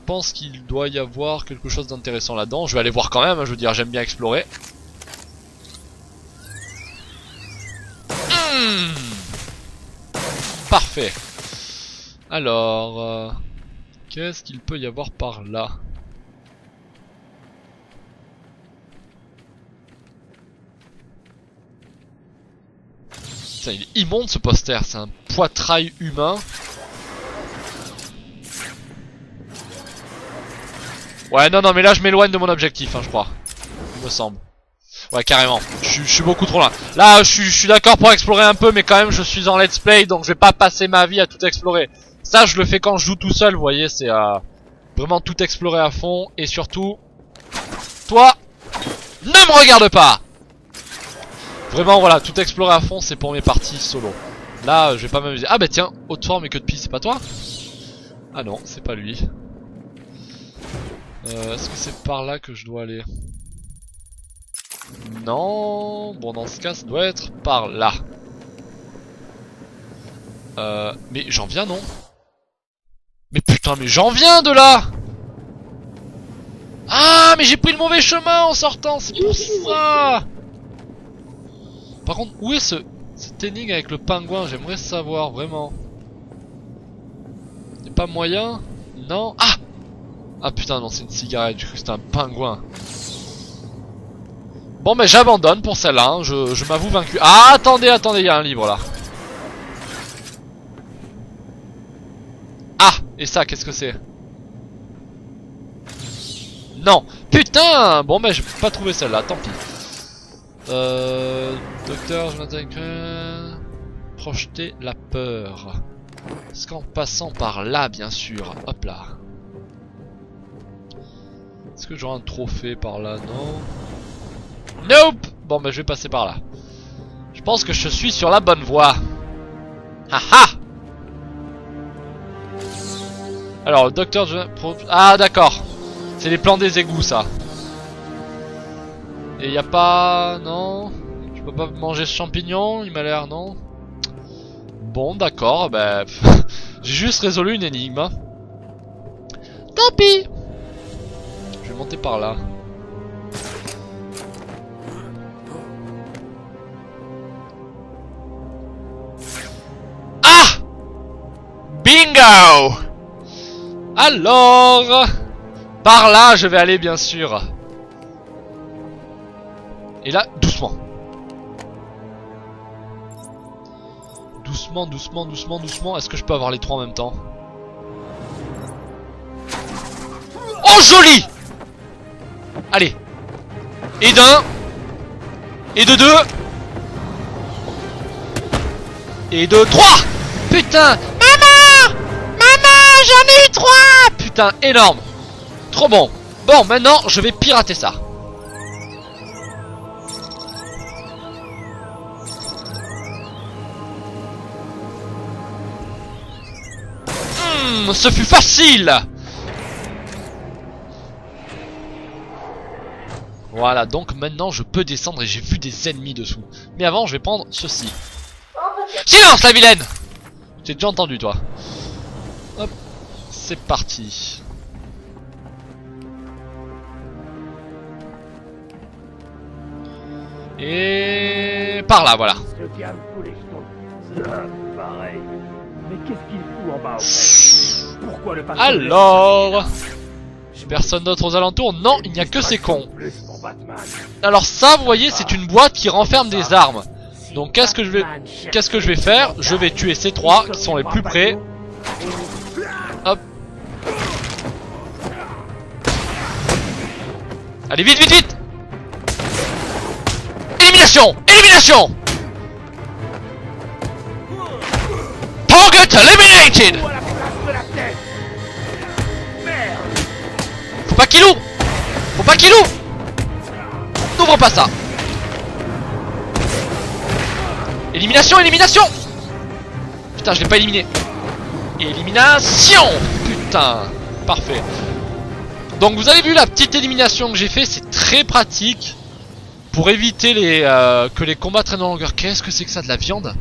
pense qu'il doit y avoir quelque chose d'intéressant là-dedans. Je vais aller voir quand même, hein, je veux dire, j'aime bien explorer. Parfait. Alors, qu'est-ce qu'il peut y avoir par là? Putain, il est immonde ce poster, c'est un poitrail humain. Ouais, non, mais là je m'éloigne de mon objectif, hein, je crois. Il me semble. Ouais, carrément. Je suis beaucoup trop loin. Là, je suis d'accord pour explorer un peu, mais quand même, je suis en let's play, donc je vais pas passer ma vie à tout explorer. Ça, je le fais quand je joue tout seul, vous voyez, c'est vraiment tout explorer à fond, et surtout... Toi, ne me regarde pas! Vraiment, voilà, tout explorer à fond, c'est pour mes parties solo. Là, je vais pas m'amuser. Ah bah tiens, haute forme et queue de pie, c'est pas toi? Ah non, c'est pas lui. Est-ce que c'est par là que je dois aller? Non, bon dans ce cas ça doit être par là. Mais j'en viens non? Mais putain mais j'en viens de là! Ah mais j'ai pris le mauvais chemin en sortant, c'est pour ça! Par contre où est cette énigme avec le pingouin? J'aimerais savoir vraiment. Y'a pas moyen? Non? Ah! Ah putain non c'est une cigarette, j'ai cru que c'était un pingouin. Bon mais j'abandonne pour celle-là, hein. Je m'avoue vaincu. Ah attendez, il y a un livre là. Ah, et ça qu'est-ce que c'est? Non, putain. Bon mais je peux pas trouver celle-là, tant pis. Docteur Jonathan Crane, projeter la peur. Est-ce qu'en passant par là bien sûr? Hop là. Est-ce que j'aurai un trophée par là? Non. Nope. Bon bah je vais passer par là. Je pense que je suis sur la bonne voie. Haha. Alors le docteur... Ah d'accord. C'est les plans des égouts ça. Et y a pas... Non. Je peux pas manger ce champignon. Il m'a l'air non. Bon d'accord. Bah... J'ai juste résolu une énigme. Hein. Tant pis. Je vais monter par là. Ah! Bingo! Alors... Par là, je vais aller bien sûr. Et là, doucement. Doucement, doucement, doucement, doucement. Est-ce que je peux avoir les trois en même temps? Oh, joli! Allez. Et d'un. Et de deux. Et de trois. Putain. Maman! Maman, j'en ai eu trois. Putain, énorme. Trop bon. Bon, maintenant, je vais pirater ça. Ce fut facile. Voilà, donc maintenant je peux descendre et j'ai vu des ennemis dessous. Mais avant, je vais prendre ceci. Silence la vilaine! T'es déjà entendu toi. Hop, c'est parti. Et par là, voilà. Alors, personne d'autre aux alentours? Non, il n'y a que ces cons. Alors ça, vous voyez, c'est une boîte qui renferme des armes. Donc qu'est-ce que je vais faire? Je vais tuer ces trois qui sont les plus près. Hop. Allez, vite, vite, vite! Élimination! Élimination! Target eliminated! Faut pas qu'il ouvre! Faut pas qu'il ouvre! N'ouvre pas ça! Élimination, élimination! Putain, je l'ai pas éliminé. Élimination! Putain, parfait. Donc vous avez vu la petite élimination que j'ai fait, c'est très pratique pour éviter que les combats traînent en longueur. Qu'est-ce que c'est que ça, de la viande?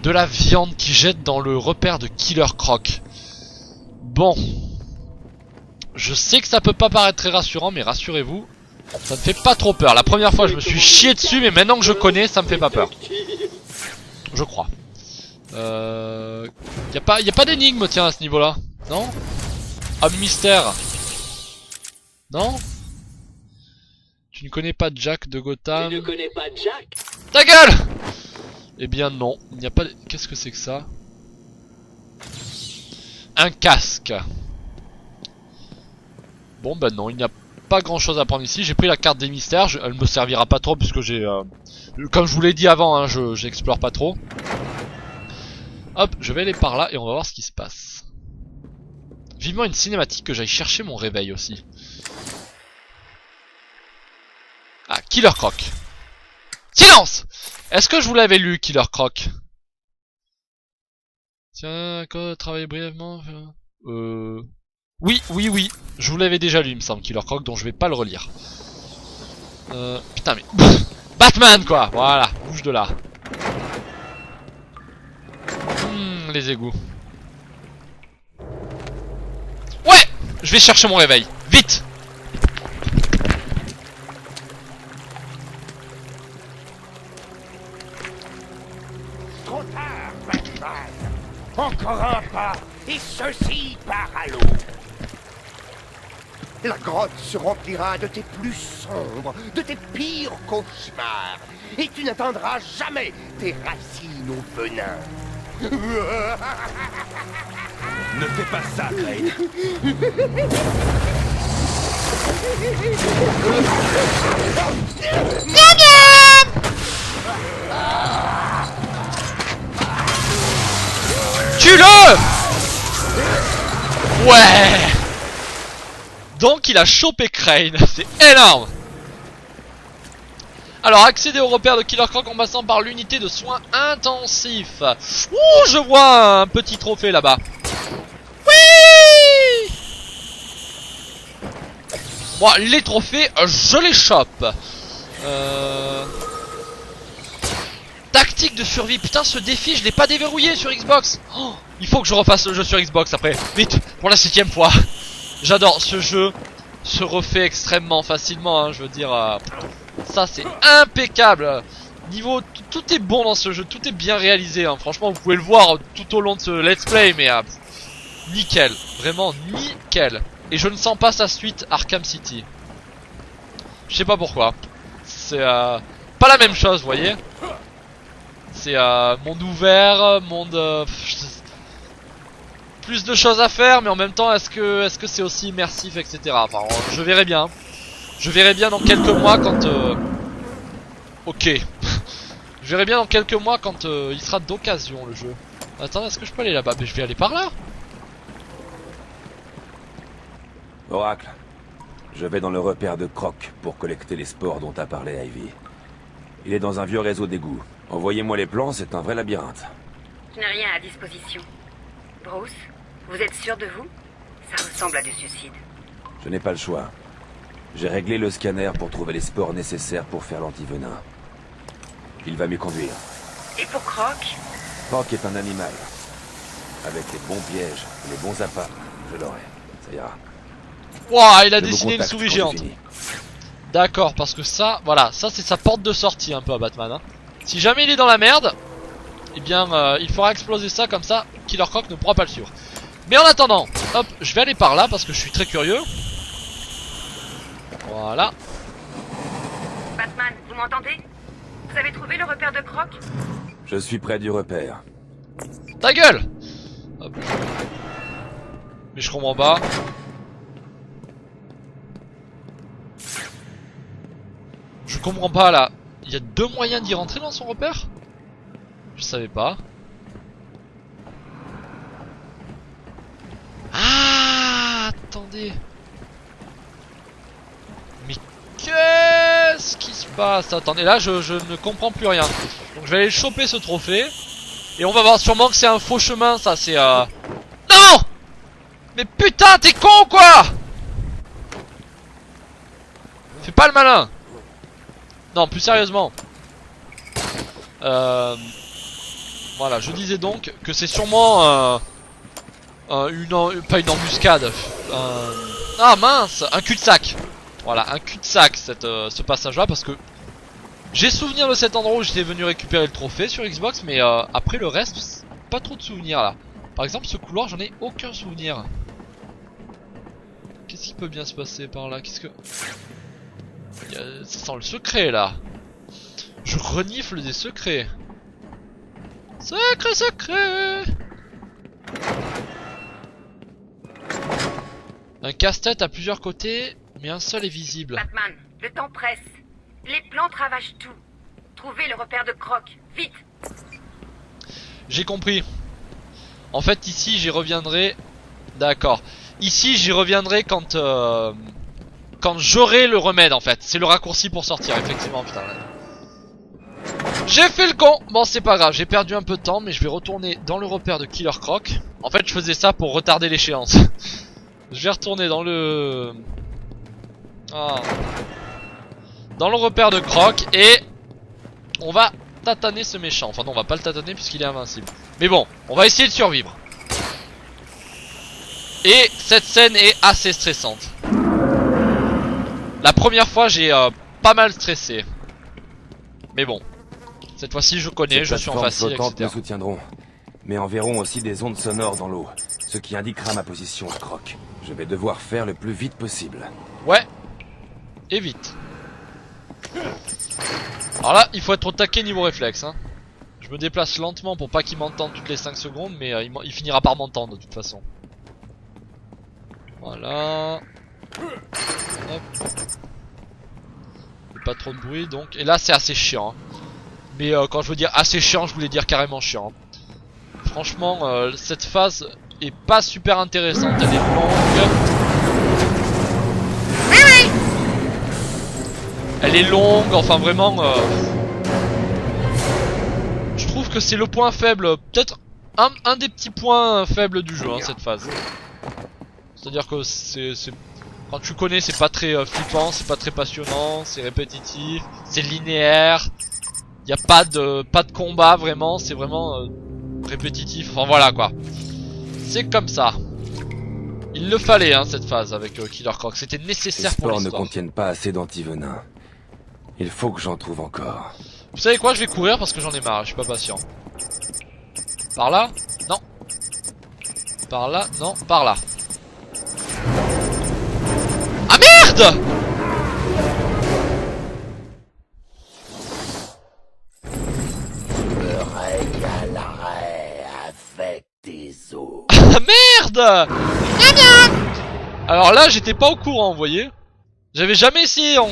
De la viande qui jette dans le repère de Killer Croc. Bon, Je sais que ça peut pas paraître très rassurant, mais rassurez-vous, ça me fait pas trop peur. La première fois je me suis chié dessus, mais maintenant que je connais, ça me fait pas peur. Je crois. Y a pas d'énigme, tiens, à ce niveau-là. Non? Homme mystère. Non? Tu ne connais pas Jack de Gotham? Tu ne connais pas Jack? Ta gueule! Eh bien non, il n'y a pas... Qu'est-ce que c'est que ça? Un casque. Bon bah non, il n'y a pas grand chose à prendre ici. J'ai pris la carte des mystères, elle me servira pas trop puisque j'ai... Comme je vous l'ai dit avant, hein, j'explore pas trop. Hop, je vais aller par là et on va voir ce qui se passe. Vivement une cinématique que j'aille chercher mon réveil aussi. Ah, Killer Croc. Silence! Est-ce que je vous l'avais lu, Killer Croc? Tiens, quoi, travailler brièvement... Oui, oui, oui. Je vous l'avais déjà lu, il me semble, Killer Croc, donc je vais pas le relire. Putain, mais... Batman, quoi! Voilà, bouge de là. Les égouts. Ouais! Je vais chercher mon réveil. Vite! Trop tard, Batman. Encore un pas, et ceci part à l'eau. La grotte se remplira de tes plus sombres, de tes pires cauchemars. Et tu n'atteindras jamais tes racines au venin. Ne fais pas ça, Crane. Tue-le! Ouais! Donc il a chopé Crane, c'est énorme! Alors, accéder au repère de Killer Croc en passant par l'unité de soins intensifs. Ouh, je vois un petit trophée là-bas. Oui! Bon, les trophées, je les chope. Tactique de survie. Putain, ce défi, je l'ai pas déverrouillé sur Xbox. Oh, il faut que je refasse le jeu sur Xbox après. Vite, pour la 7ème fois. J'adore, ce jeu se refait extrêmement facilement, hein, je veux dire... Ça c'est impeccable. Niveau, tout est bon dans ce jeu, tout est bien réalisé, hein. Franchement vous pouvez le voir tout au long de ce let's play, mais nickel, vraiment nickel. Et je ne sens pas sa suite Arkham City. Je sais pas pourquoi. C'est pas la même chose, vous voyez. C'est monde ouvert, monde... plus de choses à faire, mais en même temps est-ce que c'est aussi immersif, etc. Enfin je verrai bien. Je verrai bien dans quelques mois quand... Ok. Je verrai bien dans quelques mois quand il sera d'occasion le jeu. Attends, est-ce que je peux aller là-bas? Mais je vais aller par là. Oracle, je vais dans le repère de Croc pour collecter les spores dont a parlé Ivy. Il est dans un vieux réseau d'égouts. Envoyez-moi les plans, c'est un vrai labyrinthe. Je n'ai rien à disposition. Bruce, vous êtes sûr de vous? Ça ressemble à du suicide. Je n'ai pas le choix. J'ai réglé le scanner pour trouver les spores nécessaires pour faire l'antivenin. Il va m'y conduire. Et pour Croc? Croc est un animal. Avec les bons pièges, les bons appâts, je l'aurai. Ça ira. Wouah, il a Je vous dessiné une contacte souris quand géante. j'ai fini. D'accord, parce que ça, voilà, ça c'est sa porte de sortie un peu à Batman, hein. Si jamais il est dans la merde, eh bien il faudra exploser ça, comme ça Killer Croc ne pourra pas le suivre. Mais en attendant, hop, je vais aller par là parce que je suis très curieux. Voilà. Batman, vous m'entendez? Vous avez trouvé le repère de Croc? Je suis près du repère. Ta gueule! Hop. Mais je comprends pas. Je comprends pas là. Il y a deux moyens d'y rentrer dans son repère? Je savais pas. Ah, attendez. Mais qu'est-ce qui se passe? Attendez, là je ne comprends plus rien. Donc je vais aller choper ce trophée. Et on va voir sûrement que c'est un faux chemin, ça c'est Non! Mais putain, t'es con quoi? Fais pas le malin. Non, plus sérieusement. Voilà, je disais donc que c'est sûrement pas une embuscade. Ah mince, un cul-de-sac. Voilà, un cul-de-sac ce passage là parce que j'ai souvenir de cet endroit où j'étais venu récupérer le trophée sur Xbox, mais après le reste, pas trop de souvenirs là. Par exemple ce couloir j'en ai aucun souvenir. Qu'est-ce qui peut bien se passer par là? Qu'est-ce que... Ça sent le secret là. Je renifle des secrets. Secret, secret. Un casse-tête à plusieurs côtés, mais un seul est visible. Batman, le temps presse. Les plantes ravagent tout. Trouvez le repère de Croc, vite. J'ai compris. En fait ici j'y reviendrai. D'accord. Ici j'y reviendrai quand j'aurai le remède en fait. C'est le raccourci pour sortir effectivement putain. J'ai fait le con. Bon c'est pas grave, j'ai perdu un peu de temps mais je vais retourner dans le repère de Killer Croc. En fait je faisais ça pour retarder l'échéance. Je vais retourner dans le... dans le repère de Croc et on va tataner ce méchant. Enfin non on va pas le tataner puisqu'il est invincible. Mais bon, on va essayer de survivre. Et cette scène est assez stressante. La première fois j'ai pas mal stressé. Mais bon, cette fois-ci je connais, je suis en facile, etc. Nous soutiendront, mais enverront aussi des ondes sonores dans l'eau, ce qui indiquera ma position à Croc. Je vais devoir faire le plus vite possible. Ouais, et vite. Alors là, il faut être au taquet niveau réflexe. Hein. Je me déplace lentement pour pas qu'il m'entende toutes les 5 secondes, mais il finira par m'entendre de toute façon. Voilà. Hop. Pas trop de bruit donc. Et là c'est assez chiant. Hein. Mais quand je veux dire assez chiant, je voulais dire carrément chiant. Franchement, cette phase est pas super intéressante. Elle est longue. Elle est longue, enfin vraiment. Je trouve que c'est le point faible. Peut-être un des petits points faibles du jeu, hein, cette phase. C'est-à-dire que c'est quand tu connais, c'est pas très flippant, c'est pas très passionnant, c'est répétitif, c'est linéaire. Y a pas de combat vraiment, c'est vraiment répétitif. Enfin voilà quoi. C'est comme ça. Il le fallait hein cette phase avec Killer Croc, c'était nécessaire pour l'histoire. Les spores ne contiennent pas assez d'antivenin. Il faut que j'en trouve encore. Vous savez quoi, je vais courir parce que j'en ai marre, je suis pas patient. Par là? Non. Par là? Non, par là. Ah merde! Je régalerai avec tes os. Ah merde! Alors là, j'étais pas au courant, vous voyez. J'avais jamais essayé en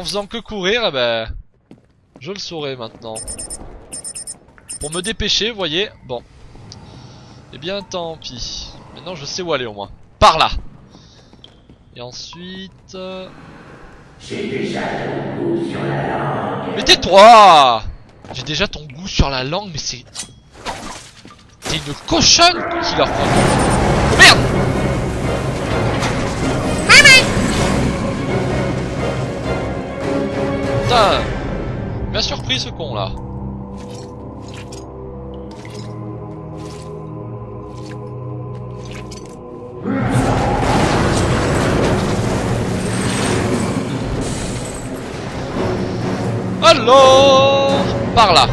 faisant que courir, et ben... Je le saurai maintenant. Pour me dépêcher, vous voyez. Bon. Eh bien, tant pis. Maintenant, je sais où aller au moins. Par là. Et ensuite... J'ai déjà ton goût sur la langue. Mais tais-toi! J'ai déjà ton goût sur la langue, mais c'est... T'es une cochonne qui leur prend. Oh merde! Putain! Bien surpris ce con là. Alors, par là.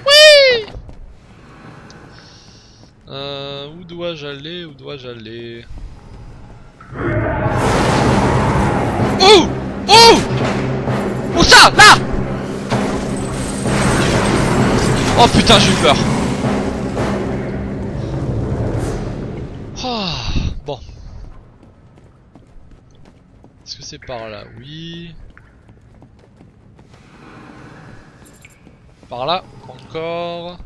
Oui. Où dois-je aller? Où dois-je aller? Où? Où? Où ça? Là? Oh putain, j'ai eu peur. Oh, bon. Est-ce que c'est par là? Oui. Par là, encore.